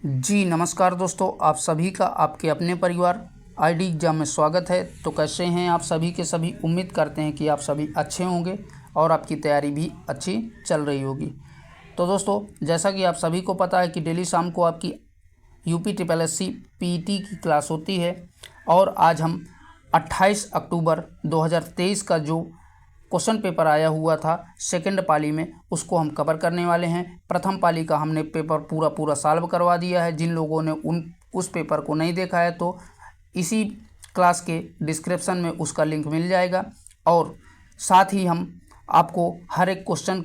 जी नमस्कार दोस्तों, आप सभी का आपके अपने परिवार आईडी एग्जाम में स्वागत है। तो कैसे हैं आप सभी के सभी। उम्मीद करते हैं कि आप सभी अच्छे होंगे और आपकी तैयारी भी अच्छी चल रही होगी। तो दोस्तों, जैसा कि आप सभी को पता है कि डेली शाम को आपकी यूपी ट्रिपल एससी पीईटी की क्लास होती है और आज हम 28 अक्टूबर 2023 का जो क्वेश्चन पेपर आया हुआ था सेकंड पाली में, उसको हम कवर करने वाले हैं। प्रथम पाली का हमने पेपर पूरा सॉल्व करवा दिया है। जिन लोगों ने उस पेपर को नहीं देखा है तो इसी क्लास के डिस्क्रिप्शन में उसका लिंक मिल जाएगा। और साथ ही हम आपको हर एक क्वेश्चन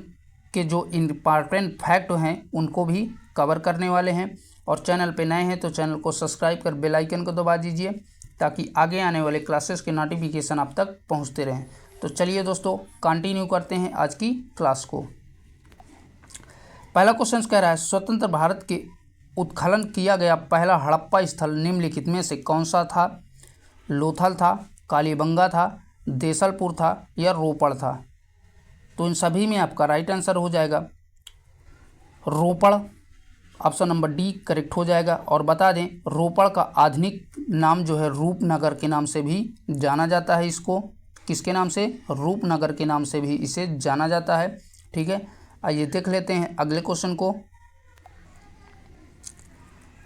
के जो इम्पॉर्टेंट फैक्ट हैं उनको भी कवर करने वाले हैं। और चैनल पे नए हैं तो चैनल को सब्सक्राइब कर बेल आइकन को दबा दीजिए ताकि आगे आने वाले क्लासेस के नोटिफिकेशन आप तक पहुंचते रहें। तो चलिए दोस्तों, कंटिन्यू करते हैं आज की क्लास को। पहला क्वेश्चन कह रहा है, स्वतंत्र भारत के उत्खनन किया गया पहला हड़प्पा स्थल निम्नलिखित में से कौन सा था? लोथल था, कालीबंगा था, देसलपुर था या रोपड़ था? तो इन सभी में आपका राइट आंसर हो जाएगा रोपड़। ऑप्शन नंबर डी करेक्ट हो जाएगा। और बता दें, रोपड़ का आधुनिक नाम जो है रूपनगर के नाम से भी जाना जाता है। इसको किसके नाम से? रूपनगर के नाम से भी इसे जाना जाता है। ठीक है, आइए देख लेते हैं अगले क्वेश्चन को।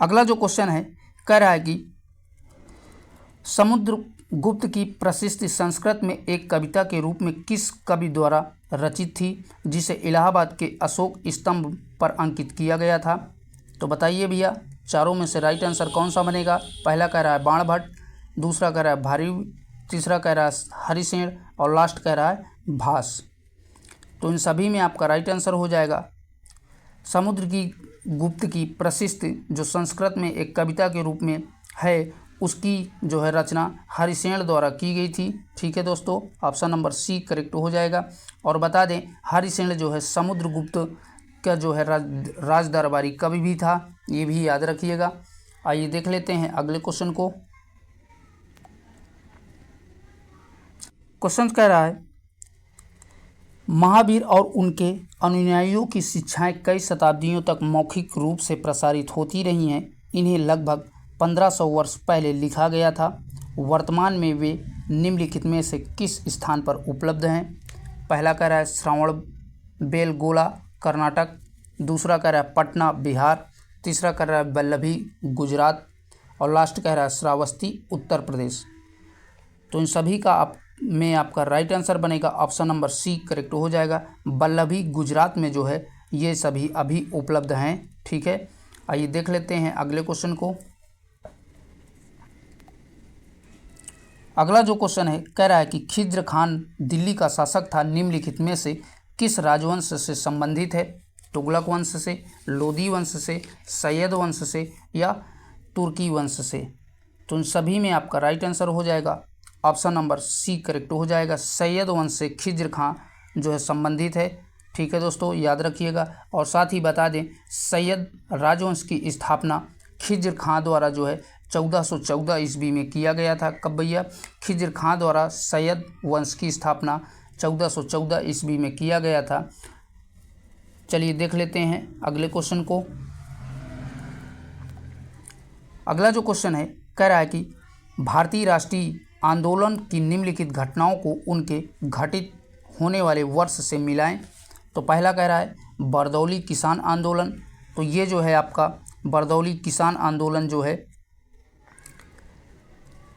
अगला जो क्वेश्चन है कह रहा है कि समुद्रगुप्त की प्रसिद्ध संस्कृत में एक कविता के रूप में किस कवि द्वारा रचित थी जिसे इलाहाबाद के अशोक स्तंभ पर अंकित किया गया था? तो बताइए भैया, चारों में से राइट आंसर कौन सा बनेगा? पहला कह रहा है बाणभट्ट, दूसरा कह रहा है भारी, तीसरा कह रहा है हरिसेन और लास्ट कह रहा है भास। तो इन सभी में आपका राइट आंसर हो जाएगा समुद्र की गुप्त की प्रसिद्ध जो संस्कृत में एक कविता के रूप में है, उसकी जो है रचना हरिसेन द्वारा की गई थी। ठीक है दोस्तों, ऑप्शन नंबर सी करेक्ट हो जाएगा। और बता दें, हरिसेन जो है समुद्रगुप्त का जो है राज दरबारी कवि भी था, ये भी याद रखिएगा। आइए देख लेते हैं अगले क्वेश्चन को। क्वेश्चन कह रहा है, महावीर और उनके अनुयायियों की शिक्षाएं कई शताब्दियों तक मौखिक रूप से प्रसारित होती रही हैं। इन्हें लगभग 1500 वर्ष पहले लिखा गया था। वर्तमान में वे निम्नलिखित में से किस स्थान पर उपलब्ध हैं? पहला कह रहा है श्रावण बेलगोला कर्नाटक, दूसरा कह रहा है पटना बिहार, तीसरा कह रहा है वल्लभी गुजरात और लास्ट कह रहा है श्रावस्ती उत्तर प्रदेश। तो इन सभी का में आपका राइट आंसर बनेगा ऑप्शन नंबर सी करेक्ट हो जाएगा। वल्लभी गुजरात में जो है ये सभी अभी उपलब्ध हैं। ठीक है, आइए देख लेते हैं अगले क्वेश्चन को। अगला जो क्वेश्चन है कह रहा है कि खिज्र खान दिल्ली का शासक था, निम्नलिखित में से किस राजवंश से संबंधित है? तुगलक वंश से, लोदी वंश से, सैयद वंश से या तुर्की वंश से? तो इन सभी में आपका राइट आंसर हो जाएगा ऑप्शन नंबर सी करेक्ट हो जाएगा। सैयद वंश से खिज्र खां जो है संबंधित है। ठीक है दोस्तों, याद रखिएगा। और साथ ही बता दें, सैयद राजवंश की स्थापना खिज्र खां द्वारा जो है 1414 ईस्वी में किया गया था। कब भैया? खिज्र खां द्वारा सैयद वंश की स्थापना 1414 ईस्वी में किया गया था। चलिए देख लेते हैं अगले क्वेश्चन को। अगला जो क्वेश्चन है कह रहा है कि भारतीय राष्ट्रीय आंदोलन की निम्नलिखित घटनाओं को उनके घटित होने वाले वर्ष से मिलाएं। तो पहला कह रहा है बरदौली किसान आंदोलन। तो ये जो है आपका बरदौली किसान आंदोलन जो है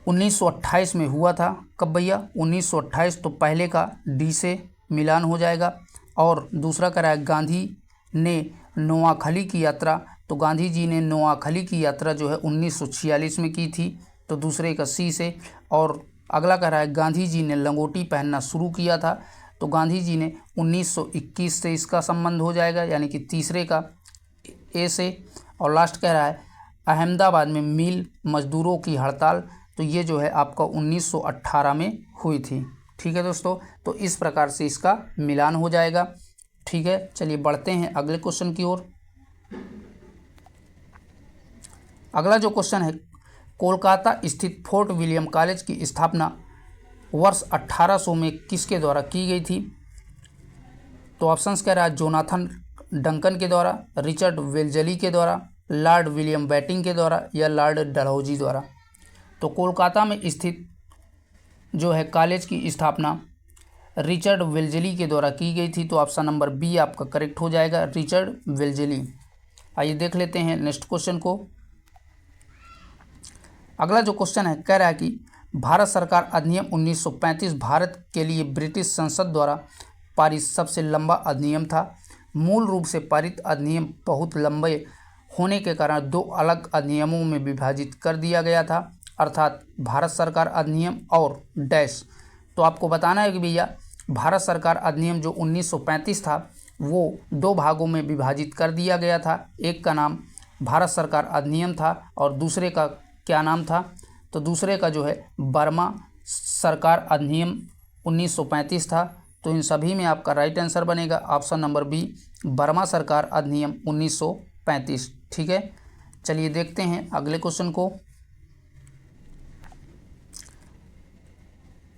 1928 में हुआ था। कब भैया? 1928। तो पहले का डी से मिलान हो जाएगा। और दूसरा कह रहा है गांधी ने नोआखली की यात्रा। तो गांधी जी ने नोआखली की यात्रा जो है 1946 में की थी, तो दूसरे का सी से। और अगला कह रहा है गांधी जी ने लंगोटी पहनना शुरू किया था। तो गांधी जी ने 1921 से इसका संबंध हो जाएगा, यानी कि तीसरे का ए से। और लास्ट कह रहा है अहमदाबाद में मिल मजदूरों की हड़ताल। तो ये जो है आपका 1918 में हुई थी। ठीक है दोस्तों, तो इस प्रकार से इसका मिलान हो जाएगा। ठीक है, चलिए बढ़ते हैं अगले क्वेश्चन की ओर। अगला जो क्वेश्चन है, कोलकाता स्थित फोर्ट विलियम कॉलेज की स्थापना वर्ष 1800 में किसके द्वारा की गई थी? तो ऑप्शंस कह रहा है जोनाथन डंकन के द्वारा, रिचर्ड वेल्जली के द्वारा, लॉर्ड विलियम बेंटिंक के द्वारा या लॉर्ड डलहौजी द्वारा। तो कोलकाता में स्थित जो है कॉलेज की स्थापना रिचर्ड वेल्लेजली के द्वारा की गई थी। तो ऑप्शन नंबर बी आपका करेक्ट हो जाएगा, रिचर्ड वेल्लेजली। आइए देख लेते हैं नेक्स्ट क्वेश्चन को। अगला जो क्वेश्चन है कह रहा है कि भारत सरकार अधिनियम 1935 भारत के लिए ब्रिटिश संसद द्वारा पारित सबसे लंबा अधिनियम था। मूल रूप से पारित अधिनियम बहुत लंबे होने के कारण दो अलग अधिनियमों में विभाजित कर दिया गया था, अर्थात भारत सरकार अधिनियम और डैश। तो आपको बताना है कि भैया भारत सरकार अधिनियम जो 1935 था वो दो भागों में विभाजित कर दिया गया था। एक का नाम भारत सरकार अधिनियम था और दूसरे का क्या नाम था, तो दूसरे का जो है बर्मा सरकार अधिनियम 1935 था। तो इन सभी में आपका राइट आंसर बनेगा ऑप्शन नंबर बी, बर्मा सरकार अधिनियम 1935। ठीक है, चलिए देखते हैं अगले क्वेश्चन को।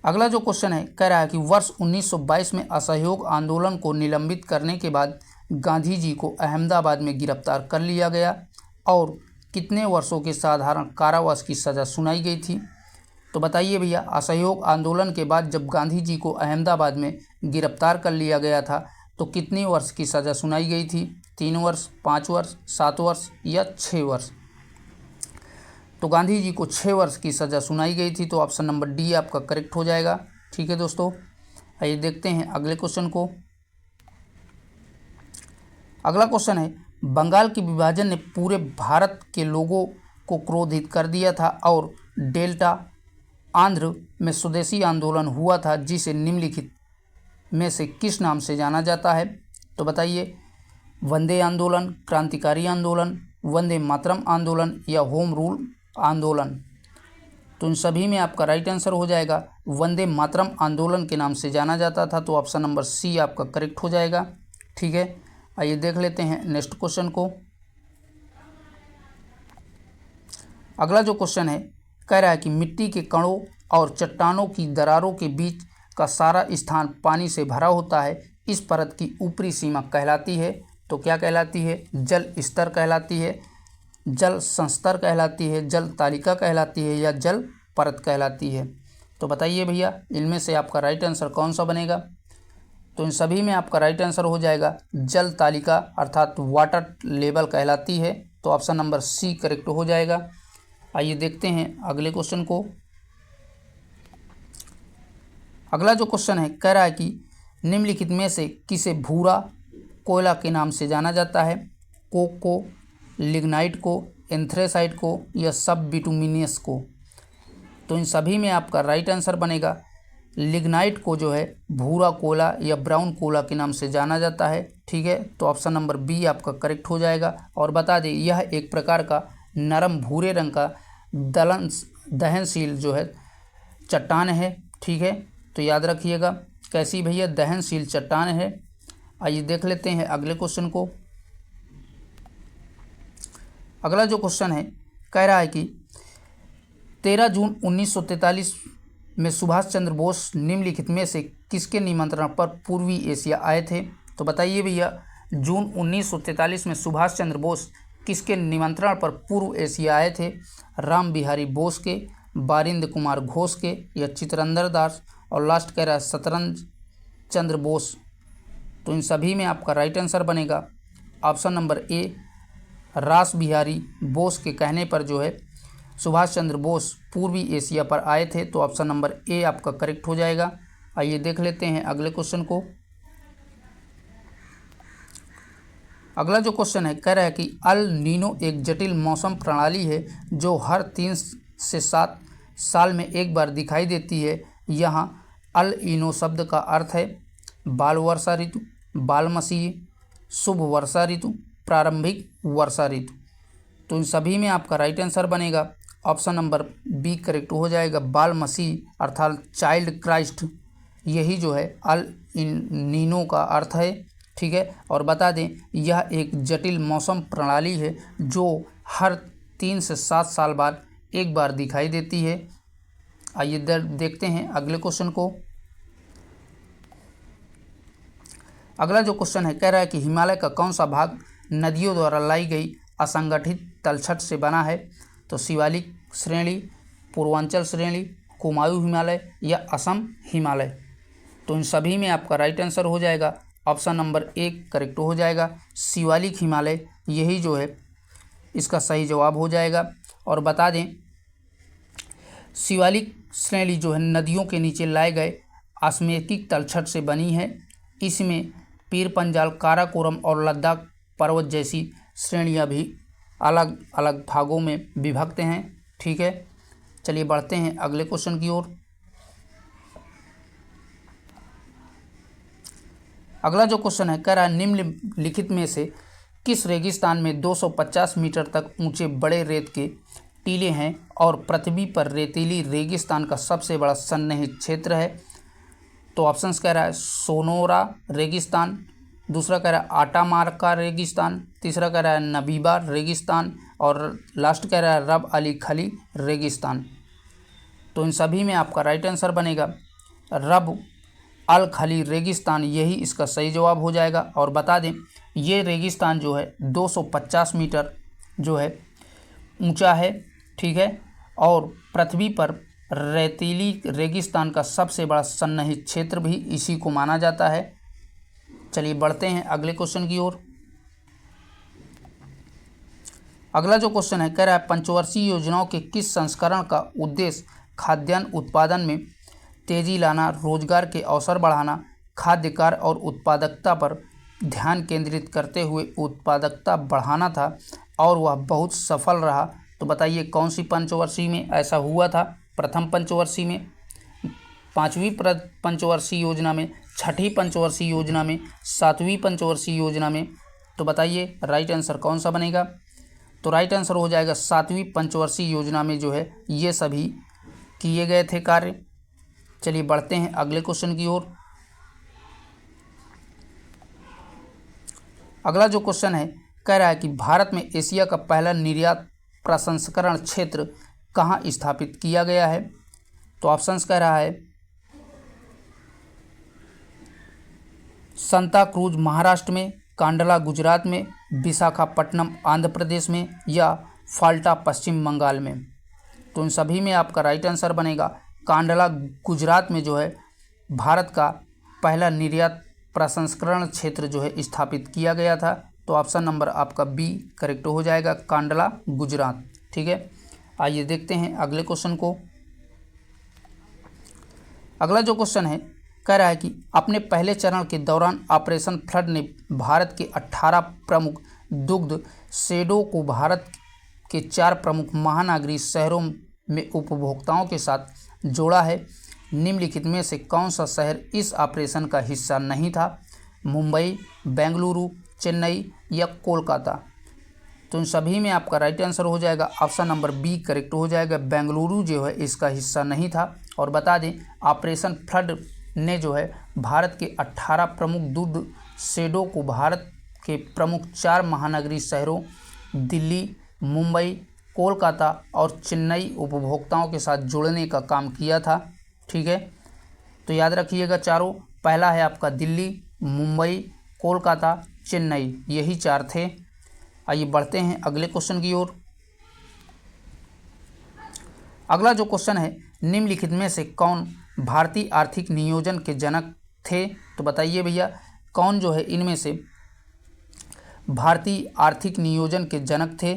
अगला जो क्वेश्चन है कह रहा है कि वर्ष 1922 में असहयोग आंदोलन को निलंबित करने के बाद गांधी जी को अहमदाबाद में गिरफ्तार कर लिया गया और कितने वर्षों के साधारण कारावास की सज़ा सुनाई गई थी। तो बताइए भैया, असहयोग आंदोलन के बाद जब गांधी जी को अहमदाबाद में गिरफ्तार कर लिया गया था तो कितने वर्ष की सज़ा सुनाई गई थी? 3 वर्ष, 5 वर्ष, 7 वर्ष या 6 वर्ष? तो गांधी जी को 6 वर्ष की सज़ा सुनाई गई थी। तो ऑप्शन नंबर डी आपका करेक्ट हो जाएगा। ठीक है दोस्तों, आइए देखते हैं अगले क्वेश्चन को। अगला क्वेश्चन है, बंगाल के विभाजन ने पूरे भारत के लोगों को क्रोधित कर दिया था और डेल्टा आंध्र में स्वदेशी आंदोलन हुआ था, जिसे निम्नलिखित में से किस नाम से जाना जाता है? तो बताइए, वंदे आंदोलन, क्रांतिकारी आंदोलन, वंदे मातरम आंदोलन या होम रूल आंदोलन? तो इन सभी में आपका राइट आंसर हो जाएगा वंदे मातरम आंदोलन के नाम से जाना जाता था। तो ऑप्शन नंबर सी आपका करेक्ट हो जाएगा। ठीक है, आइए देख लेते हैं नेक्स्ट क्वेश्चन को। अगला जो क्वेश्चन है कह रहा है कि मिट्टी के कणों और चट्टानों की दरारों के बीच का सारा स्थान पानी से भरा होता है। इस परत की ऊपरी सीमा कहलाती है। तो क्या कहलाती है? जल स्तर कहलाती है, जल संस्तर कहलाती है, जल तालिका कहलाती है या जल परत कहलाती है? तो बताइए भैया, इनमें से आपका राइट आंसर कौन सा बनेगा? तो इन सभी में आपका राइट आंसर हो जाएगा जल तालिका, अर्थात वाटर लेवल कहलाती है। तो ऑप्शन नंबर सी करेक्ट हो जाएगा। आइए देखते हैं अगले क्वेश्चन को। अगला जो क्वेश्चन है कह रहा है कि निम्नलिखित में से किसे भूरा कोयला के नाम से जाना जाता है? कोक को, लिग्नाइट को, एंथ्रेसाइट को या सब बिटुमिनियस को? तो इन सभी में आपका राइट आंसर बनेगा लिग्नाइट को जो है भूरा कोयला या ब्राउन कोयला के नाम से जाना जाता है। ठीक है, तो ऑप्शन नंबर बी आपका करेक्ट हो जाएगा। और बता दें, यह एक प्रकार का नरम भूरे रंग का दहनशील जो है चट्टान है। ठीक है, तो याद रखिएगा कैसी भैया, दहनशील चट्टान है। आइए देख लेते हैं अगले क्वेश्चन को। अगला जो क्वेश्चन है कह रहा है कि 13 जून 1943 में सुभाष चंद्र बोस निम्नलिखित में से किसके निमंत्रण पर पूर्वी एशिया आए थे? तो बताइए भैया, जून 1943 में सुभाष चंद्र बोस किसके निमंत्रण पर पूर्व एशिया आए थे? राम बिहारी बोस के, बारिंद कुमार घोष के या चितरंजन दास? और लास्ट कह रहा है शतरंज चंद्र बोस। तो इन सभी में आपका राइट आंसर बनेगा ऑप्शन नंबर ए, रास बिहारी बोस के कहने पर जो है सुभाष चंद्र बोस पूर्वी एशिया पर आए थे। तो ऑप्शन नंबर ए आपका करेक्ट हो जाएगा। आइए देख लेते हैं अगले क्वेश्चन को। अगला जो क्वेश्चन है कह रहा है कि अल नीनो एक जटिल मौसम प्रणाली है जो हर 3 से 7 साल में एक बार दिखाई देती है। यहाँ अल नीनो शब्द का अर्थ है बाल वर्षा ऋतु, बालमसीह, शुभ वर्षा ऋतु, प्रारंभिक वर्षा ऋतु। तो इन सभी में आपका राइट आंसर बनेगा ऑप्शन नंबर बी करेक्ट हो जाएगा, बाल मसीह अर्थात चाइल्ड क्राइस्ट। यही जो है अल नीनो का अर्थ है। ठीक है, और बता दें यह एक जटिल मौसम प्रणाली है जो हर 3 से 7 साल बाद एक बार दिखाई देती है। आइए देखते हैं अगले क्वेश्चन को। अगला जो क्वेश्चन है कह रहा है कि हिमालय का कौन सा भाग नदियों द्वारा लाई गई असंगठित तलछट से बना है? तो शिवालिक श्रेणी, पूर्वांचल श्रेणी, कुमायूं हिमालय या असम हिमालय। तो इन सभी में आपका राइट आंसर हो जाएगा ऑप्शन नंबर 1 करेक्ट हो जाएगा, शिवालिक हिमालय, यही जो है इसका सही जवाब हो जाएगा। और बता दें, शिवालिक श्रेणी जो है नदियों के नीचे लाए गए आसमेकिक तलछट से बनी है। इसमें पीर पंजाल, काराकोरम और लद्दाख पर्वत जैसी श्रेणियां भी अलग अलग भागों में विभक्त हैं। ठीक है, चलिए बढ़ते हैं अगले क्वेश्चन की ओर। अगला जो क्वेश्चन है कह रहा है निम्नलिखित में से किस रेगिस्तान में 250 मीटर तक ऊंचे बड़े रेत के टीले हैं और पृथ्वी पर रेतीली रेगिस्तान का सबसे बड़ा सन्निहित क्षेत्र है? तो ऑप्शंस कह रहा है सोनोरा रेगिस्तान, दूसरा कह रहा है आटामार्का रेगिस्तान, तीसरा कह रहा है नबीबा रेगिस्तान और लास्ट कह रहा है रब अली खली रेगिस्तान। तो इन सभी में आपका राइट आंसर बनेगा रब अल खली रेगिस्तान, यही इसका सही जवाब हो जाएगा। और बता दें, ये रेगिस्तान जो है 250 मीटर जो है ऊंचा है। ठीक है, और पृथ्वी पर रेतीली रेगिस्तान का सबसे बड़ा सन्निहित क्षेत्र भी इसी को माना जाता है। चलिए बढ़ते हैं अगले क्वेश्चन की ओर। अगला जो क्वेश्चन है कह रहा है पंचवर्षीय योजनाओं के किस संस्करण का उद्देश्य खाद्यान्न उत्पादन में तेजी लाना, रोजगार के अवसर बढ़ाना, खाद्य कार्य और उत्पादकता पर ध्यान केंद्रित करते हुए उत्पादकता बढ़ाना था और वह बहुत सफल रहा? तो बताइए कौन सी पंचवर्षीय में ऐसा हुआ था? प्रथम पंचवर्षीय में, पांचवी पंचवर्षीय योजना में, छठी पंचवर्षीय योजना में, सातवीं पंचवर्षीय योजना में? तो बताइए राइट आंसर कौन सा बनेगा? तो राइट आंसर हो जाएगा सातवीं पंचवर्षीय योजना में जो है ये सभी किए गए थे कार्य। चलिए बढ़ते हैं अगले क्वेश्चन की ओर। अगला जो क्वेश्चन है कह रहा है कि भारत में एशिया का पहला निर्यात प्रसंस्करण क्षेत्र कहाँ स्थापित किया गया है? तो ऑप्शंस कह रहा है सांता क्रूज महाराष्ट्र में, कांडला गुजरात में, विशाखापट्टनम आंध्र प्रदेश में या फाल्टा पश्चिम बंगाल में? तो इन सभी में आपका राइट आंसर बनेगा कांडला गुजरात में जो है भारत का पहला निर्यात प्रसंस्करण क्षेत्र जो है स्थापित किया गया था। तो ऑप्शन नंबर आपका बी करेक्ट हो जाएगा, कांडला गुजरात। ठीक है, आइए देखते हैं अगले क्वेश्चन को। अगला जो क्वेश्चन है कह रहा है कि अपने पहले चरण के दौरान ऑपरेशन फ्लड ने भारत के 18 प्रमुख दुग्ध शेडों को भारत के 4 प्रमुख महानगरीय शहरों में उपभोक्ताओं के साथ जोड़ा है। निम्नलिखित में से कौन सा शहर इस ऑपरेशन का हिस्सा नहीं था? मुंबई, बेंगलुरु, चेन्नई या कोलकाता? तो इन सभी में आपका राइट आंसर हो जाएगा ऑप्शन नंबर बी करेक्ट हो जाएगा, बेंगलुरु जो है इसका हिस्सा नहीं था। और बता दें ऑपरेशन फ्लड ने जो है भारत के 18 प्रमुख दुग्ध शेडों को भारत के प्रमुख 4 महानगरीय शहरों दिल्ली, मुंबई, कोलकाता और चेन्नई उपभोक्ताओं के साथ जुड़ने का काम किया था। ठीक है, तो याद रखिएगा चारों, पहला है आपका दिल्ली, मुंबई, कोलकाता, चेन्नई, यही 4 थे। आइए बढ़ते हैं अगले क्वेश्चन की ओर। अगला जो क्वेश्चन है निम्नलिखित में से कौन भारतीय आर्थिक नियोजन के जनक थे? तो बताइए भैया कौन जो है इनमें से भारतीय आर्थिक नियोजन के जनक थे?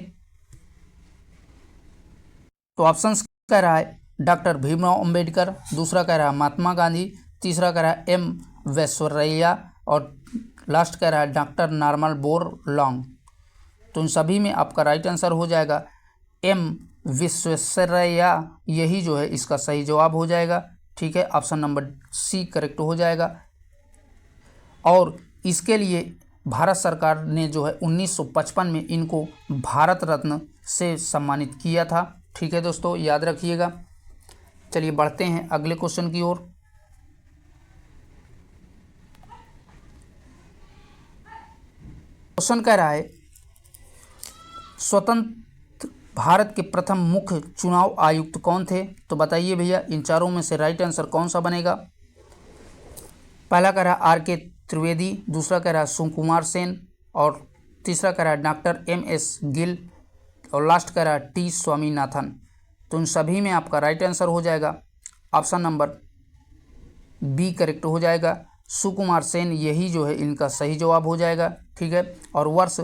तो ऑप्शंस कह रहा है डॉक्टर भीमराव अंबेडकर, दूसरा कह रहा है महात्मा गांधी, तीसरा कह रहा है एम विश्वेश्वरैया और लास्ट कह रहा है डॉक्टर नॉर्मन बोरलॉन्ग। तो इन सभी में आपका राइट आंसर हो जाएगा एम विश्वेश्वरैया, यही जो है इसका सही जवाब हो जाएगा। ठीक है, ऑप्शन नंबर सी करेक्ट हो जाएगा। और इसके लिए भारत सरकार ने जो है 1955 में इनको भारत रत्न से सम्मानित किया था। ठीक है दोस्तों, याद रखिएगा। चलिए बढ़ते हैं अगले क्वेश्चन की ओर। क्वेश्चन कह रहा है स्वतंत्र भारत के प्रथम मुख्य चुनाव आयुक्त कौन थे? तो बताइए भैया इन चारों में से राइट आंसर कौन सा बनेगा? पहला कह रहा है आर के त्रिवेदी, दूसरा कह रहा है सुकुमार सेन और तीसरा कह रहा है डॉक्टर MS गिल और लास्ट कह रहा है T स्वामीनाथन। तो इन सभी में आपका राइट आंसर हो जाएगा ऑप्शन नंबर बी करेक्ट हो जाएगा, सुकुमार सेन, यही जो है इनका सही जवाब हो जाएगा। ठीक है, और वर्ष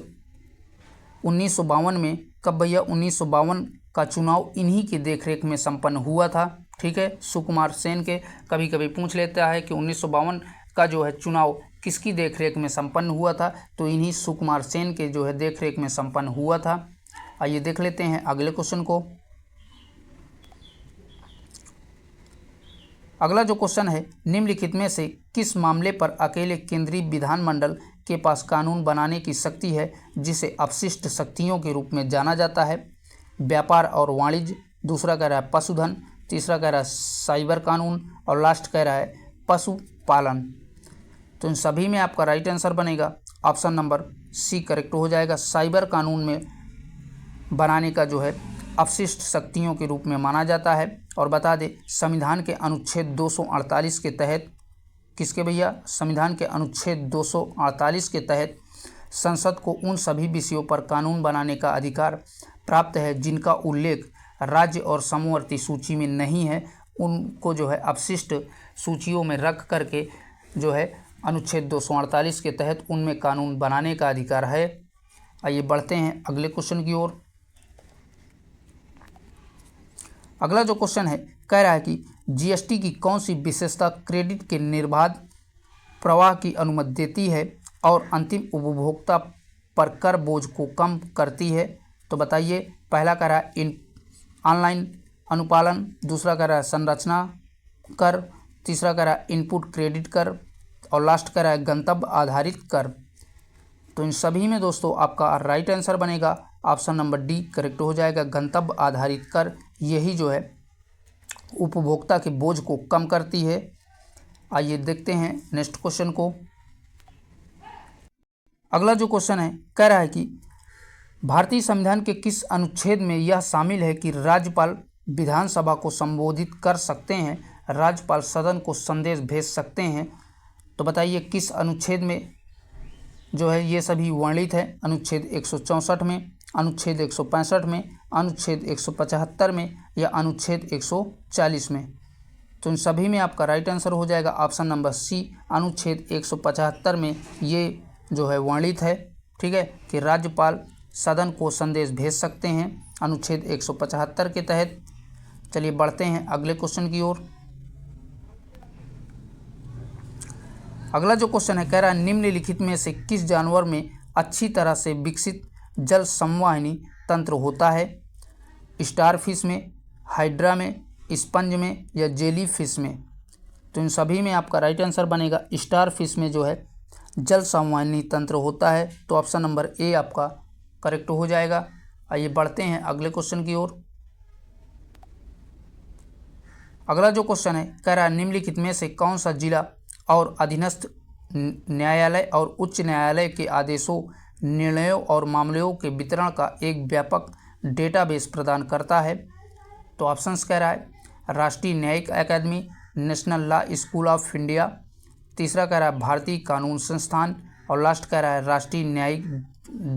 1952 में कब भैया 1952 का चुनाव इन्हीं की देखरेख में संपन्न हुआ था। ठीक है, सुकुमार सेन के कभी कभी पूछ लेता है कि 1952 का जो है चुनाव किसकी देखरेख में संपन्न हुआ था, तो इन्हीं सुकुमार सेन के जो है देखरेख में संपन्न हुआ था। आइए देख लेते हैं अगले क्वेश्चन को। अगला जो क्वेश्चन है, निम्नलिखित में से किस मामले पर अकेले केंद्रीय विधानमंडल के पास कानून बनाने की शक्ति है जिसे अपशिष्ट शक्तियों के रूप में जाना जाता है? व्यापार और वाणिज्य, दूसरा कह रहा है पशुधन, तीसरा कह रहा है साइबर कानून और लास्ट कह रहा है पशुपालन। तो इन सभी में आपका राइट आंसर बनेगा ऑप्शन नंबर सी करेक्ट हो जाएगा। साइबर कानून में बनाने का जो है अपशिष्ट शक्तियों के रूप में माना जाता है। और बता दें संविधान के अनुच्छेद 248 के तहत किसके भैया, संविधान के अनुच्छेद 248 के तहत संसद को उन सभी विषयों पर कानून बनाने का अधिकार प्राप्त है जिनका उल्लेख राज्य और समवर्ती सूची में नहीं है, उनको जो है अपशिष्ट सूचियों में रख करके जो है अनुच्छेद 248 के तहत उनमें कानून बनाने का अधिकार है। आइए बढ़ते हैं अगले क्वेश्चन की ओर। अगला जो क्वेश्चन है कह रहा है कि GST की कौन सी विशेषता क्रेडिट के निर्बाध प्रवाह की अनुमति देती है और अंतिम उपभोक्ता पर कर बोझ को कम करती है? तो बताइए, पहला कह रहा है ऑनलाइन अनुपालन, दूसरा कह रहा है संरचना कर, तीसरा कह रहा है इनपुट क्रेडिट कर और लास्ट कह रहा है गंतव्य आधारित कर। तो इन सभी में दोस्तों आपका राइट आंसर बनेगा ऑप्शन नंबर डी करेक्ट हो जाएगा, गंतव्य आधारित कर, यही जो है उपभोक्ता के बोझ को कम करती है। आइए देखते हैं नेक्स्ट क्वेश्चन को। अगला जो क्वेश्चन है कह रहा है कि भारतीय संविधान के किस अनुच्छेद में यह शामिल है कि राज्यपाल विधानसभा को संबोधित कर सकते हैं, राज्यपाल सदन को संदेश भेज सकते हैं? तो बताइए किस अनुच्छेद में जो है ये सभी वर्णित है? अनुच्छेद 164 में, अनुच्छेद 165 में, अनुच्छेद 175 में या अनुच्छेद 140 में? तो इन सभी में आपका राइट आंसर हो जाएगा ऑप्शन नंबर सी, अनुच्छेद 175 में ये जो है वर्णित है। ठीक है, कि राज्यपाल सदन को संदेश भेज सकते हैं अनुच्छेद 175 के तहत। चलिए बढ़ते हैं अगले क्वेश्चन की ओर। अगला जो क्वेश्चन है कह रहा है निम्नलिखित में से किस जानवर में अच्छी तरह से विकसित जल संवाहिनी तंत्र होता है? स्टार फिश में, हाइड्रा में, स्पंज में या जेली फिश में? तो इन सभी में आपका राइट आंसर बनेगा स्टार फिश में जो है जल संवाहिनी तंत्र होता है। तो ऑप्शन नंबर ए आपका करेक्ट हो जाएगा। आइए बढ़ते हैं अगले क्वेश्चन की ओर। अगला जो क्वेश्चन है कह रहा है निम्नलिखित में से कौन सा जिला और अधीनस्थ न्यायालय और उच्च न्यायालय के आदेशों, निर्णयों और मामलों के वितरण का एक व्यापक डेटाबेस प्रदान करता है? तो ऑप्शंस कह रहा है राष्ट्रीय न्यायिक अकादमी, national law school of India, तीसरा कह रहा है भारतीय कानून संस्थान और लास्ट कह रहा है राष्ट्रीय न्यायिक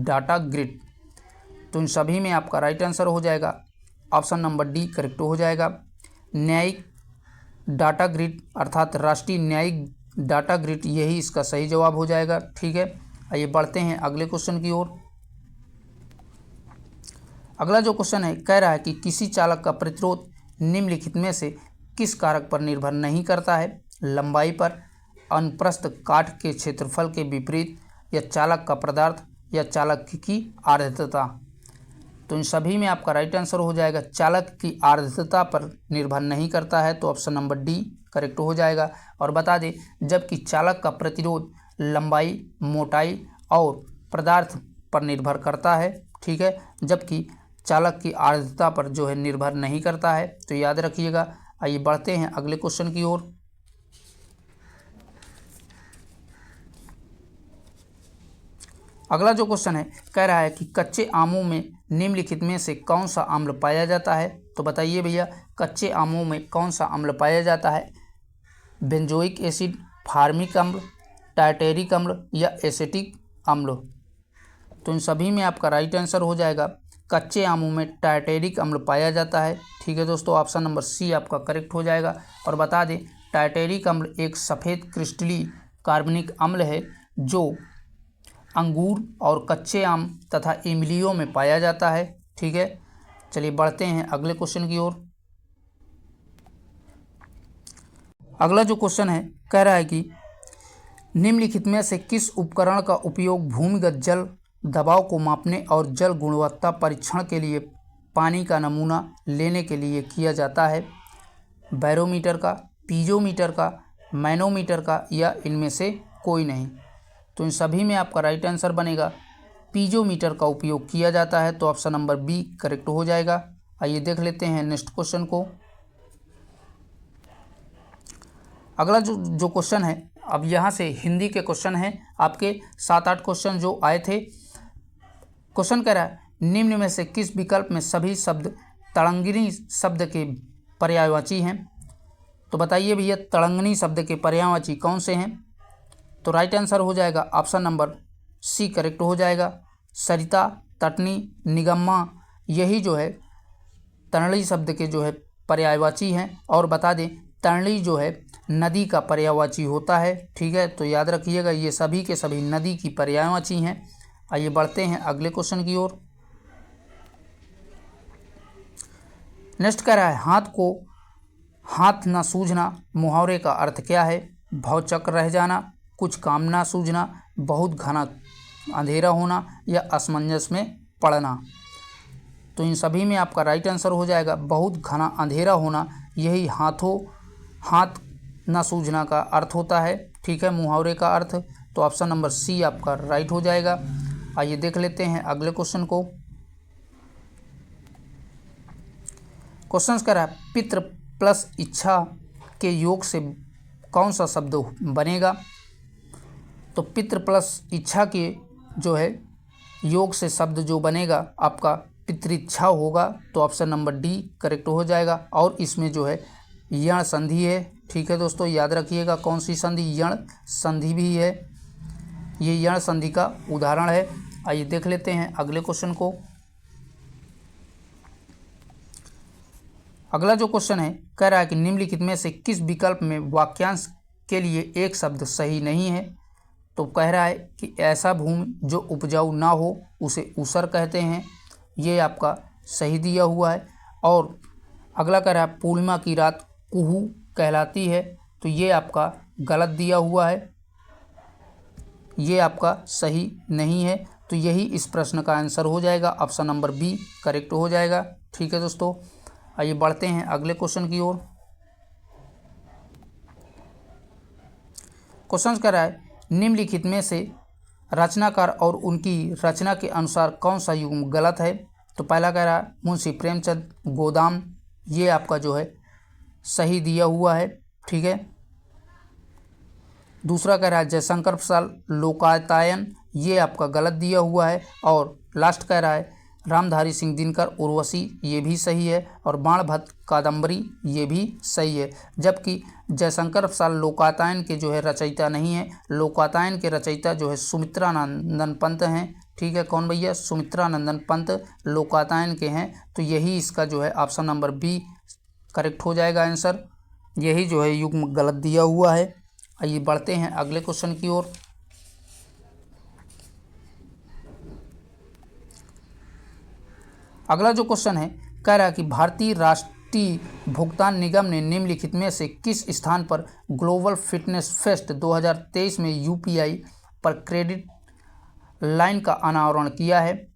डाटा ग्रिड। तो इन सभी में आपका राइट आंसर हो जाएगा ऑप्शन नंबर डी करेक्ट हो जाएगा, न्यायिक डाटा ग्रिड अर्थात राष्ट्रीय न्यायिक डाटा ग्रिड, यही इसका सही जवाब हो जाएगा। ठीक है, आइए बढ़ते हैं अगले क्वेश्चन की ओर। अगला जो क्वेश्चन है कह रहा है कि किसी चालक का प्रतिरोध निम्नलिखित में से किस कारक पर निर्भर नहीं करता है? लंबाई पर, अनुप्रस्थ काठ के क्षेत्रफल के विपरीत या चालक का पदार्थ या चालक की आर्द्रता? तो इन सभी में आपका राइट आंसर हो जाएगा चालक की आर्द्रता पर निर्भर नहीं करता है। तो ऑप्शन नंबर डी करेक्ट हो जाएगा। और बता दें जबकि चालक का प्रतिरोध लंबाई, मोटाई और पदार्थ पर निर्भर करता है। ठीक है, जबकि चालक की आर्द्रता पर जो है निर्भर नहीं करता है, तो याद रखिएगा। आइए बढ़ते हैं अगले क्वेश्चन की ओर। अगला जो क्वेश्चन है कह रहा है कि कच्चे आमों में निम्नलिखित में से कौन सा अम्ल पाया जाता है? तो बताइए भैया कच्चे आमों में कौन सा अम्ल पाया जाता है? बेंजोइक एसिड, फार्मिक अम्ल, टार्टेरिक अम्ल या एसिटिक अम्ल? तो इन सभी में आपका राइट आंसर हो जाएगा कच्चे आमों में टार्टेरिक अम्ल पाया जाता है। ठीक है दोस्तों, ऑप्शन नंबर सी आपका करेक्ट हो जाएगा। और बता दें, टार्टेरिक अम्ल एक सफ़ेद क्रिस्टली कार्बनिक अम्ल है जो अंगूर और कच्चे आम तथा इमलियों में पाया जाता है। ठीक है, चलिए बढ़ते हैं अगले क्वेश्चन की ओर। अगला जो क्वेश्चन है कह रहा है कि निम्नलिखित में से किस उपकरण का उपयोग भूमिगत जल दबाव को मापने और जल गुणवत्ता परीक्षण के लिए पानी का नमूना लेने के लिए किया जाता है? बैरोमीटर का, पीजोमीटर का, मैनोमीटर का या इनमें से कोई नहीं? तो इन सभी में आपका राइट आंसर बनेगा पीजोमीटर का उपयोग किया जाता है। तो ऑप्शन नंबर बी करेक्ट हो जाएगा। आइए देख लेते हैं नेक्स्ट क्वेश्चन को। अगला जो क्वेश्चन है, अब यहाँ से हिंदी के क्वेश्चन हैं आपके 7-8 क्वेश्चन जो आए थे। क्वेश्चन कह रहा है निम्न में से किस विकल्प में सभी शब्द तड़ंगिनी शब्द के पर्यायवाची हैं? तो बताइए भैया, तड़ंगनी शब्द के पर्यायवाची कौन से हैं? तो राइट आंसर हो जाएगा ऑप्शन नंबर सी करेक्ट हो जाएगा। सरिता, तटनी, निगम्मा, यही जो है तरणी शब्द के जो है पर्यायवाची हैं। और बता दें, तरणी जो है नदी का पर्यायवाची होता है। ठीक है, तो याद रखिएगा ये सभी के सभी नदी की पर्यायवाची हैं। आइए बढ़ते हैं अगले क्वेश्चन की ओर। नेक्स्ट कह रहा है हाथ न सूझना मुहावरे का अर्थ क्या है? भौचक्र रह जाना, कुछ काम ना सूझना, बहुत घना अंधेरा होना या असमंजस में पड़ना? तो इन सभी में आपका राइट आंसर हो जाएगा बहुत घना अंधेरा होना। यही हाथ न सूझना का अर्थ होता है। ठीक है, मुहावरे का अर्थ। तो ऑप्शन नंबर सी आपका राइट हो जाएगा। आइए देख लेते हैं अगले क्वेश्चन को। क्वेश्चन कह रहा है पितृ प्लस इच्छा के योग से कौन सा शब्द बनेगा? तो पितृ प्लस इच्छा के जो है योग से शब्द जो बनेगा आपका पितृइच्छा होगा। तो ऑप्शन नंबर डी करेक्ट हो जाएगा। और इसमें जो है यण संधि है। ठीक है दोस्तों, याद रखिएगा कौन सी संधि? यण संधि भी है। ये यण संधि का उदाहरण है। आइए देख लेते हैं अगले क्वेश्चन को। अगला जो क्वेश्चन है कह रहा है कि निम्नलिखित में से किस विकल्प में वाक्यांश के लिए एक शब्द सही नहीं है? तो कह रहा है कि ऐसा भूमि जो उपजाऊ ना हो उसे ऊसर कहते हैं। ये आपका सही दिया हुआ है। और अगला कह रहा है पूर्णिमा की रात कुहू कहलाती है। तो ये आपका गलत दिया हुआ है, ये आपका सही नहीं है। तो यही इस प्रश्न का आंसर हो जाएगा। ऑप्शन नंबर बी करेक्ट हो जाएगा। ठीक है दोस्तों, आइए बढ़ते हैं अगले क्वेश्चन की ओर। क्वेश्चन कह रहा है निम्नलिखित में से रचनाकार और उनकी रचना के अनुसार कौन सा युग्म गलत है? तो पहला कह रहा है मुंशी प्रेमचंद गोदाम, ये आपका जो है सही दिया हुआ है। ठीक है। दूसरा कह रहा है जयशंकर प्रसाद लोकायतायन, ये आपका गलत दिया हुआ है। और लास्ट कह रहा है रामधारी सिंह दिनकर उर्वशी, ये भी सही है। और बाणभट्ट कादम्बरी, ये भी सही है। जबकि जयशंकर प्रसाद लोकायतायन के जो है रचयिता नहीं है। लोकायतायन के रचयिता जो है सुमित्रा नंदन पंत हैं। ठीक है, कौन भैया? सुमित्रा नंदन पंत लोकायतायन के हैं। तो यही इसका जो है ऑप्शन नंबर बी करेक्ट हो जाएगा आंसर। यही जो है युग्म गलत दिया हुआ है। आइए बढ़ते हैं अगले क्वेश्चन की ओर। अगला जो क्वेश्चन है कह रहा है कि भारतीय राष्ट्रीय भुगतान निगम ने निम्नलिखित में से किस स्थान पर ग्लोबल फिटनेस फेस्ट 2023 में यूपीआई पर क्रेडिट लाइन का अनावरण किया है?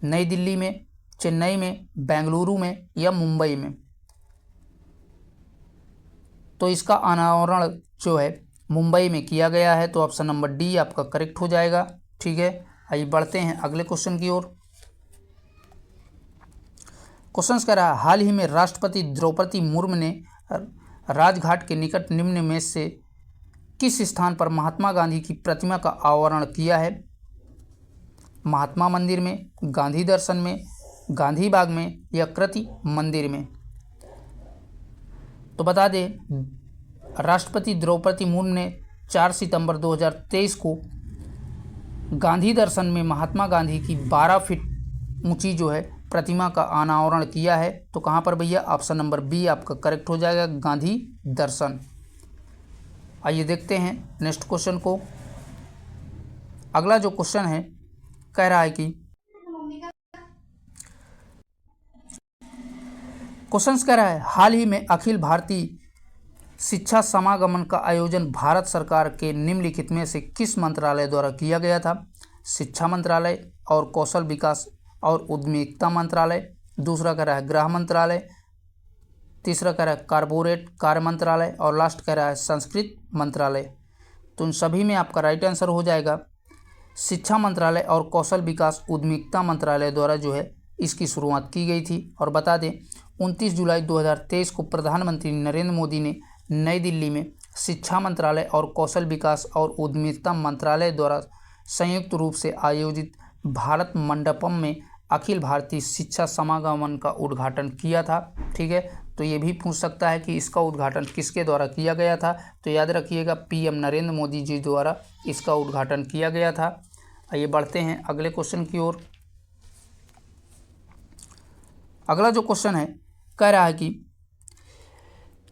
नई दिल्ली में, चेन्नई में, बेंगलुरु में या मुंबई में? तो इसका अनावरण जो है मुंबई में किया गया है। तो ऑप्शन नंबर डी आपका करेक्ट हो जाएगा। ठीक है, आइए बढ़ते हैं अगले क्वेश्चन की ओर। क्वेश्चन कह रहा है हाल ही में राष्ट्रपति द्रौपदी मुर्मू ने राजघाट के निकट निम्न में से किस स्थान पर महात्मा गांधी की प्रतिमा का अनावरण किया है? महात्मा मंदिर में, गांधी दर्शन में, गांधी बाग में या कृति मंदिर में? तो बता दें राष्ट्रपति द्रौपदी मुर्मू ने 4 सितंबर 2023 को गांधी दर्शन में महात्मा गांधी की 12 फीट ऊंची जो है प्रतिमा का अनावरण किया है? तो कहाँ पर भैया? ऑप्शन नंबर बी आपका करेक्ट हो जाएगा, गांधी दर्शन। आइए देखते हैं नेक्स्ट क्वेश्चन को। अगला जो क्वेश्चन है कह रहा है कि क्वेश्चन कह रहा है हाल ही में अखिल भारतीय शिक्षा समागमन का आयोजन भारत सरकार के निम्नलिखित में से किस मंत्रालय द्वारा किया गया था? शिक्षा मंत्रालय और कौशल विकास और उद्यमिता मंत्रालय, दूसरा कह रहा है गृह मंत्रालय, तीसरा कह रहा है कारपोरेट कार्य मंत्रालय और लास्ट कह रहा है संस्कृति मंत्रालय। तो इन सभी में आपका राइट आंसर हो जाएगा शिक्षा मंत्रालय और कौशल विकास उद्यमिता मंत्रालय द्वारा जो है इसकी शुरुआत की गई थी। और बता दें 29 जुलाई 2023 को प्रधानमंत्री नरेंद्र मोदी ने नई दिल्ली में शिक्षा मंत्रालय और कौशल विकास और उद्यमिता मंत्रालय द्वारा संयुक्त रूप से आयोजित भारत मंडपम में अखिल भारतीय शिक्षा समागमन का उद्घाटन किया था। ठीक है, तो ये भी पूछ सकता है कि इसका उद्घाटन किसके द्वारा किया गया था? तो याद रखिएगा पीएम नरेंद्र मोदी जी द्वारा इसका उद्घाटन किया गया था। आइए बढ़ते हैं अगले क्वेश्चन की ओर। अगला जो क्वेश्चन है कह रहा है कि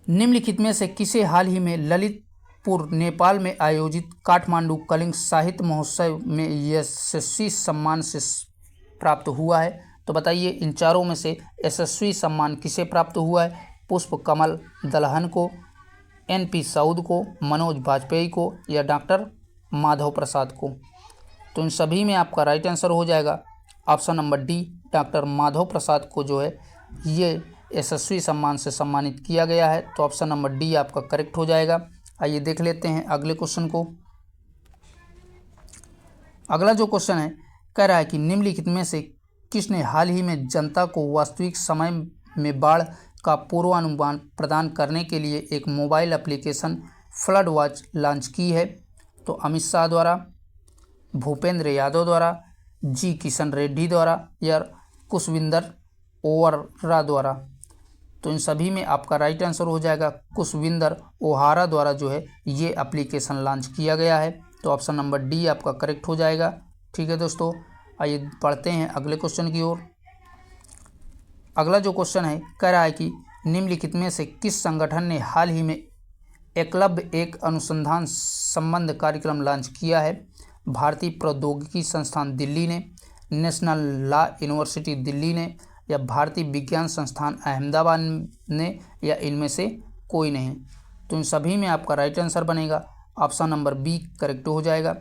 निम्नलिखित में से किसे हाल ही में ललितपुर नेपाल में आयोजित काठमांडू कलिंग साहित्य महोत्सव में यशस्वी सम्मान से प्राप्त हुआ है? तो बताइए इन चारों में से यशस्वी सम्मान किसे प्राप्त हुआ है? पुष्प कमल दलहन को, NP साउद को, मनोज वाजपेयी को या डॉक्टर माधव प्रसाद को? तो इन सभी में आपका राइट आंसर हो जाएगा option number D, doctor Madhav Prasad को जो है ये यशस्वी सम्मान से सम्मानित किया गया है। तो ऑप्शन नंबर डी आपका करेक्ट हो जाएगा। आइए देख लेते हैं अगले क्वेश्चन को। अगला जो क्वेश्चन है कह रहा है कि निम्नलिखित में से किसने हाल ही में जनता को वास्तविक समय में बाढ़ का पूर्वानुमान प्रदान करने के लिए एक mobile application flood watch launch की है? तो अमित शाह द्वारा, भूपेंद्र यादव द्वारा, जी किशन रेड्डी द्वारा या कुशविंदर ओवरा द्वारा? तो इन सभी में आपका राइट आंसर हो जाएगा कुशविंदर ओहारा द्वारा जो है ये एप्लीकेशन लॉन्च किया गया है। तो ऑप्शन नंबर डी आपका करेक्ट हो जाएगा। ठीक है दोस्तों, आइए पढ़ते हैं अगले क्वेश्चन की ओर। अगला जो क्वेश्चन है कह रहा है कि निम्नलिखित में से किस संगठन ने हाल ही में एकलव्य एक अनुसंधान संबंध कार्यक्रम लॉन्च किया है? भारतीय प्रौद्योगिकी संस्थान दिल्ली ने, नेशनल लॉ यूनिवर्सिटी दिल्ली ने या भारतीय विज्ञान संस्थान अहमदाबाद ने या इनमें से कोई नहीं? तो इन सभी में आपका राइट आंसर बनेगा ऑप्शन नंबर बी करेक्ट हो जाएगा।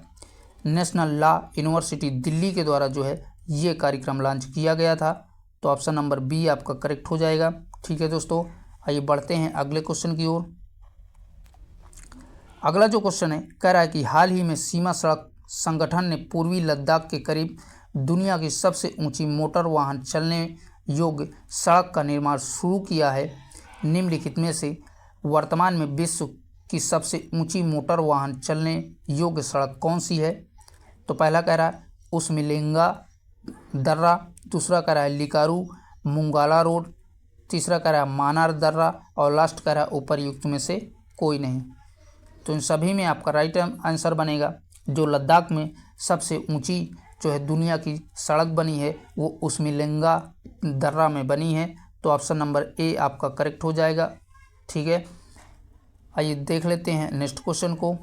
नेशनल लॉ यूनिवर्सिटी दिल्ली के द्वारा जो है ये कार्यक्रम लॉन्च किया गया था। तो ऑप्शन नंबर बी आपका करेक्ट हो जाएगा। ठीक है दोस्तों, आइए बढ़ते हैं अगले क्वेश्चन की ओर। अगला जो क्वेश्चन है कह रहा है कि हाल ही में सीमा सड़क संगठन ने पूर्वी लद्दाख के करीब दुनिया की सबसे ऊंची मोटर वाहन चलने योग्य सड़क का निर्माण शुरू किया है। निम्नलिखित में से वर्तमान में विश्व की सबसे ऊंची मोटर वाहन चलने योग्य सड़क कौन सी है? तो पहला कह रहा है उस्मिलिंगा दर्रा, दूसरा कह रहा है लिकारू मुंगाला रोड, तीसरा कह रहा है मानार दर्रा और लास्ट कह रहा है उपर्युक्त में से कोई नहीं। तो इन सभी में आपका राइट आंसर बनेगा जो लद्दाख में सबसे ऊंची जो है दुनिया की सड़क बनी है वो उस्मिलिंगा दर्रा में बनी है। तो ऑप्शन नंबर ए आपका करेक्ट हो जाएगा। ठीक है, आइए देख लेते हैं नेक्स्ट क्वेश्चन को।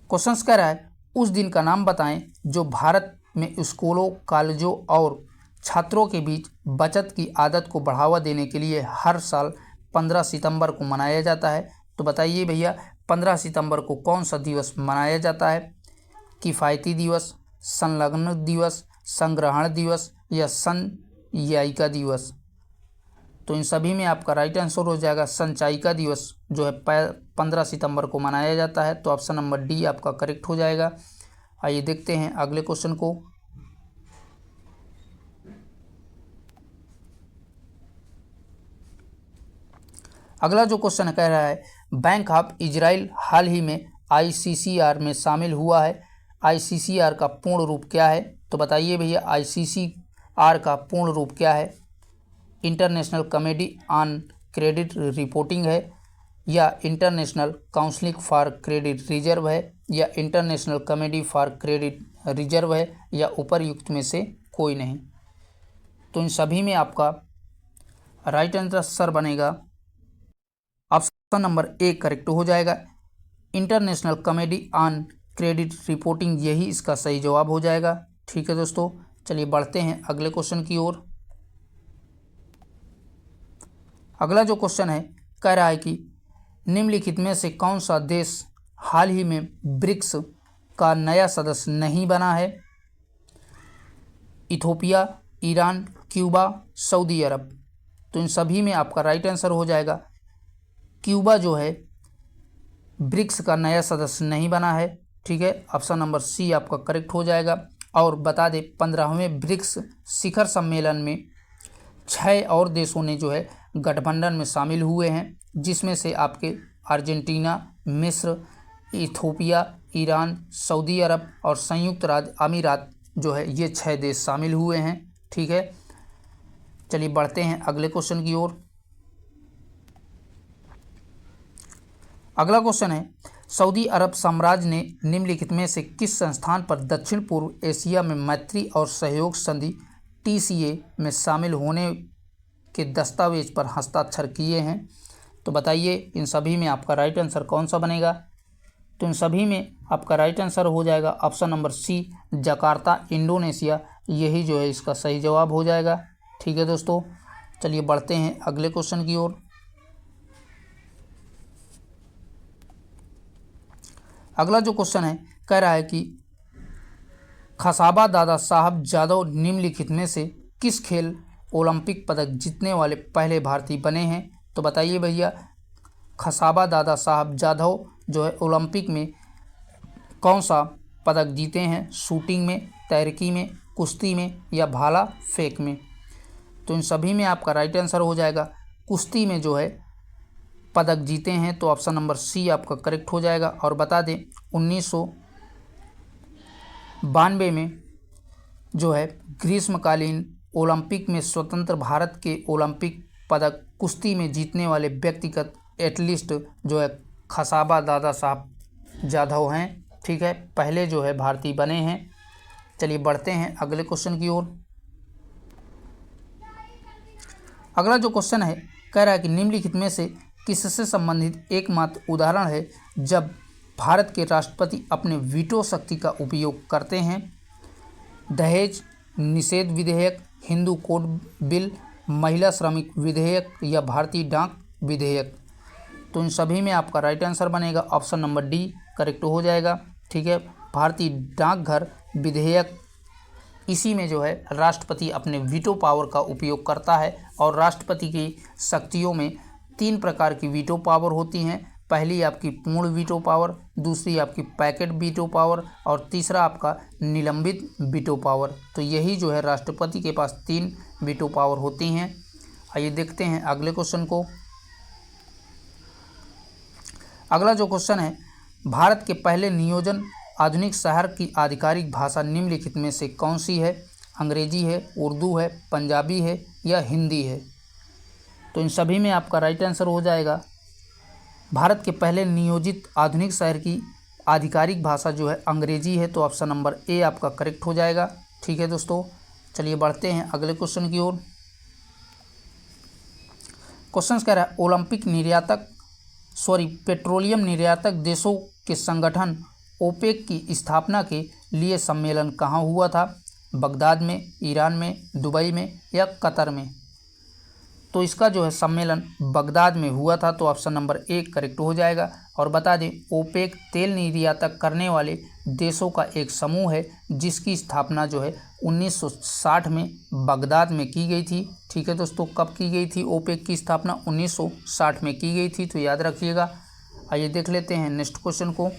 क्वेश्चन कह रहा है उस दिन का नाम बताएं जो भारत में स्कूलों, कॉलेजों और छात्रों के बीच बचत की आदत को बढ़ावा देने के लिए हर साल 15 सितंबर को मनाया जाता है। तो बताइए भैया 15 सितंबर को कौन सा दिवस मनाया जाता है? किफ़ायती दिवस, संलग्न दिवस, संग्रहण दिवस या संचयिका दिवस? तो इन सभी में आपका राइट आंसर हो जाएगा संचयिका दिवस जो है 15 सितंबर को मनाया जाता है। तो ऑप्शन नंबर डी आपका करेक्ट हो जाएगा। आइए देखते हैं अगले क्वेश्चन को। अगला जो क्वेश्चन कह रहा है बैंक ऑफ इजराइल हाल ही में ICCR में शामिल हुआ है। ICCR का पूर्ण रूप क्या है? तो बताइए भैया ICCR का पूर्ण रूप क्या है? International committee on credit reporting है, या international council for credit reserve है या international committee for credit reserve है या उपरयुक्त में से कोई नहीं। तो इन सभी में आपका राइट आंसर बनेगा ऑप्शन नंबर ए करेक्ट हो जाएगा। International committee on credit reporting, यही इसका सही जवाब हो जाएगा। ठीक है दोस्तों, चलिए बढ़ते हैं अगले क्वेश्चन की ओर। अगला जो क्वेश्चन है कह रहा है कि निम्नलिखित में से कौन सा देश हाल ही में ब्रिक्स का नया सदस्य नहीं बना है? इथोपिया, ईरान, क्यूबा, सऊदी अरब। तो इन सभी में आपका राइट आंसर हो जाएगा क्यूबा जो है ब्रिक्स का नया सदस्य नहीं बना है। ठीक है, ऑप्शन नंबर सी आपका करेक्ट हो जाएगा। और बता दें 15वें ब्रिक्स शिखर सम्मेलन में 6 और देशों ने जो है गठबंधन में शामिल हुए हैं, जिसमें से आपके अर्जेंटीना, मिस्र, इथोपिया, ईरान, सऊदी अरब और संयुक्त राज्य अमीरात जो है ये 6 देश शामिल हुए हैं। ठीक है, चलिए बढ़ते हैं अगले क्वेश्चन की ओर। अगला क्वेश्चन है सऊदी अरब साम्राज्य ने निम्नलिखित में से किस संस्थान पर दक्षिण पूर्व एशिया में मैत्री और सहयोग संधि TCA में शामिल होने के दस्तावेज पर हस्ताक्षर किए हैं? तो बताइए इन सभी में आपका राइट आंसर कौन सा बनेगा? तो इन सभी में आपका राइट आंसर हो जाएगा option number C Jakarta, Indonesia, यही जो है इसका सही जवाब हो जाएगा। ठीक है दोस्तों, चलिए बढ़ते हैं अगले क्वेश्चन की ओर। अगला जो क्वेश्चन है कह रहा है कि खसाबा दादा साहब जादव निम्नलिखित में से किस खेल ओलंपिक पदक जीतने वाले पहले भारतीय बने हैं? तो बताइए भैया, खसाबा दादा साहब जाधव जो है ओलंपिक में कौन सा पदक जीते हैं? शूटिंग में, तैराकी में, कुश्ती में या भाला फेंक में? तो इन सभी में आपका राइट आंसर हो जाएगा कुश्ती में जो है पदक जीते हैं। तो ऑप्शन नंबर सी आपका करेक्ट हो जाएगा। और बता दें 1992 में जो है ग्रीष्मकालीन ओलंपिक में स्वतंत्र भारत के ओलंपिक पदक कुश्ती में जीतने वाले व्यक्तिगत एथलीट जो है खसाबा दादा साहब जाधव हैं। ठीक है, पहले जो है भारतीय बने हैं। चलिए बढ़ते हैं अगले क्वेश्चन की ओर। अगला जो क्वेश्चन है कह रहा है कि निम्नलिखित में से किससे संबंधित एकमात्र उदाहरण है जब भारत के राष्ट्रपति अपने वीटो शक्ति का उपयोग करते हैं? दहेज निषेध विधेयक, हिंदू कोड बिल, महिला श्रमिक विधेयक या भारतीय डाक विधेयक? तो इन सभी में आपका राइट आंसर बनेगा ऑप्शन नंबर डी करेक्ट हो जाएगा। ठीक है, भारतीय डाकघर विधेयक, इसी में जो है राष्ट्रपति अपने वीटो पावर का उपयोग करता है। और राष्ट्रपति की शक्तियों में 3 प्रकार की वीटो पावर होती हैं। पहली आपकी पूर्ण वीटो पावर, दूसरी आपकी पैकेट वीटो पावर और तीसरा आपका निलंबित वीटो पावर। तो यही जो है राष्ट्रपति के पास 3 वीटो पावर होती हैं। आइए देखते हैं अगले क्वेश्चन को। अगला जो क्वेश्चन है, भारत के पहले नियोजन आधुनिक शहर की आधिकारिक भाषा निम्नलिखित में से कौन सी है? अंग्रेजी है, उर्दू है, पंजाबी है या हिंदी है? तो इन सभी में आपका राइट आंसर हो जाएगा भारत के पहले नियोजित आधुनिक शहर की आधिकारिक भाषा जो है अंग्रेजी है। तो ऑप्शन नंबर ए आपका करेक्ट हो जाएगा। ठीक है दोस्तों, चलिए बढ़ते हैं अगले क्वेश्चन की ओर। क्वेश्चन कह रहा है पेट्रोलियम निर्यातक देशों के संगठन ओपेक की स्थापना के लिए सम्मेलन कहाँ हुआ था? बगदाद में, ईरान में, दुबई में या कतर में? तो इसका जो है सम्मेलन बगदाद में हुआ था। तो ऑप्शन नंबर ए करेक्ट हो जाएगा। और बता दें ओपेक तेल निर्यातक करने वाले देशों का एक समूह है जिसकी स्थापना जो है 1960 में बगदाद में की गई थी। ठीक है दोस्तों, कब की गई थी ओपेक की स्थापना? 1960 में की गई थी, तो याद रखिएगा। आइए देख लेते हैं नेक्स्ट क्वेश्चन को।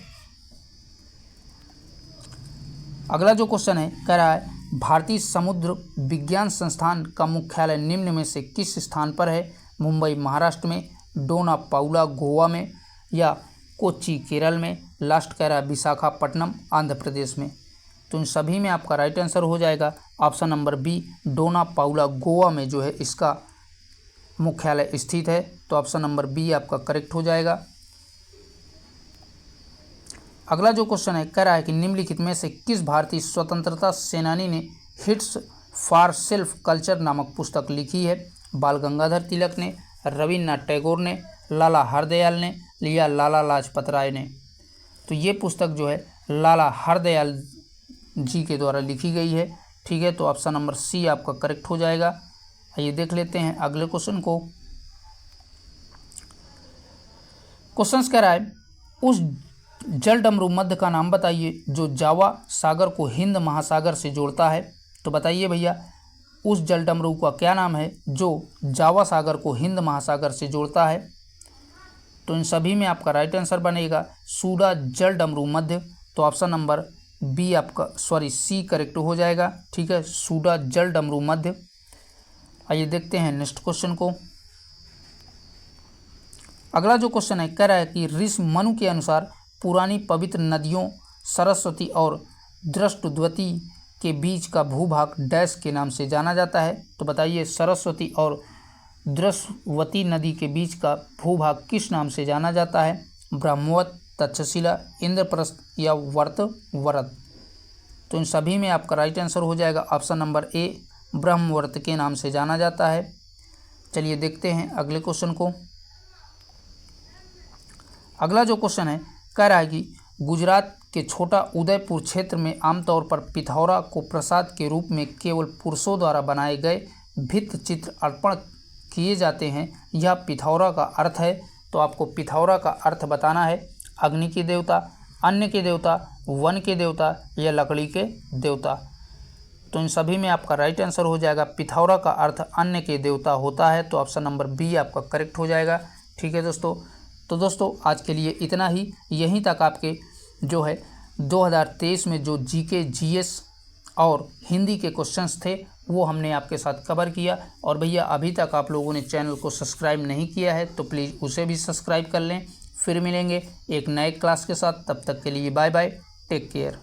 अगला जो क्वेश्चन है कह रहा है भारतीय समुद्र विज्ञान संस्थान का मुख्यालय निम्न में से किस स्थान पर है? मुंबई महाराष्ट्र में, डोना पाउला गोवा में या कोच्चि केरल में? लास्ट कह रहा है विशाखापट्टनम आंध्र प्रदेश में। तो इन सभी में आपका राइट आंसर हो जाएगा ऑप्शन नंबर बी डोना पाउला गोवा में जो है इसका मुख्यालय स्थित है? तो ऑप्शन नंबर बी आपका करेक्ट हो जाएगा। अगला जो क्वेश्चन है कह रहा है कि निम्नलिखित में से किस भारतीय स्वतंत्रता सेनानी ने हिट्स फॉर सेल्फ कल्चर नामक पुस्तक लिखी है? बाल गंगाधर तिलक ने, रविन्द्रनाथ टैगोर ने, लाला हरदयाल ने या लाला लाजपत राय ने? तो ये पुस्तक जो है लाला हरदयाल जी के द्वारा लिखी गई है। ठीक है, तो ऑप्शन नंबर सी आपका करेक्ट हो जाएगा। आइए देख लेते हैं अगले क्वेश्चन को। क्वेश्चन कह रहा है उस जलडमरू मध्य का नाम बताइए जो जावा सागर को हिंद महासागर से जोड़ता है। तो बताइए भैया उस जलडमरू का क्या नाम है जो जावा सागर को हिंद महासागर से जोड़ता है? तो इन सभी में आपका राइट आंसर बनेगा सूडा जलडमरू मध्य। तो ऑप्शन नंबर बी आपका सी करेक्ट हो जाएगा। ठीक है, सूडा जलडमरू मध्य। आइए देखते हैं नेक्स्ट क्वेश्चन को। अगला जो क्वेश्चन है कह रहा है कि ऋषि मनु के अनुसार पुरानी पवित्र नदियों सरस्वती और दृष्टद्वती के बीच का भूभाग डैश के नाम से जाना जाता है। तो बताइए सरस्वती और दृष्टवती नदी के बीच का भूभाग किस नाम से जाना जाता है? ब्रह्मवत, तक्षशिला, इंद्रप्रस्थ या वर्त? तो इन सभी में आपका राइट आंसर हो जाएगा ऑप्शन नंबर ए, ब्रह्मवर्त के नाम से जाना जाता है। चलिए देखते हैं अगले क्वेश्चन को। अगला जो क्वेश्चन है कह रहा है कि गुजरात के छोटा उदयपुर क्षेत्र में आमतौर पर पिथौरा को प्रसाद के रूप में केवल पुरुषों द्वारा बनाए गए भित्त चित्र अर्पण किए जाते हैं। यह पिथौरा का अर्थ है। तो आपको पिथौरा का अर्थ बताना है। अग्नि के देवता, अन्न के देवता, वन के देवता या लकड़ी के देवता? तो इन सभी में आपका राइट आंसर हो जाएगा पिथौरा का अर्थ अन्न के देवता होता है। तो ऑप्शन नंबर बी आपका करेक्ट हो जाएगा। ठीक है दोस्तों, तो दोस्तों आज के लिए इतना ही। यहीं तक आपके जो है 2023 में जो जीके, जीएस और हिंदी के क्वेश्चंस थे वो हमने आपके साथ कवर किया। और भैया अभी तक आप लोगों ने चैनल को सब्सक्राइब नहीं किया है तो प्लीज़ उसे भी सब्सक्राइब कर लें। फिर मिलेंगे एक नए क्लास के साथ, तब तक के लिए बाय बाय, टेक केयर।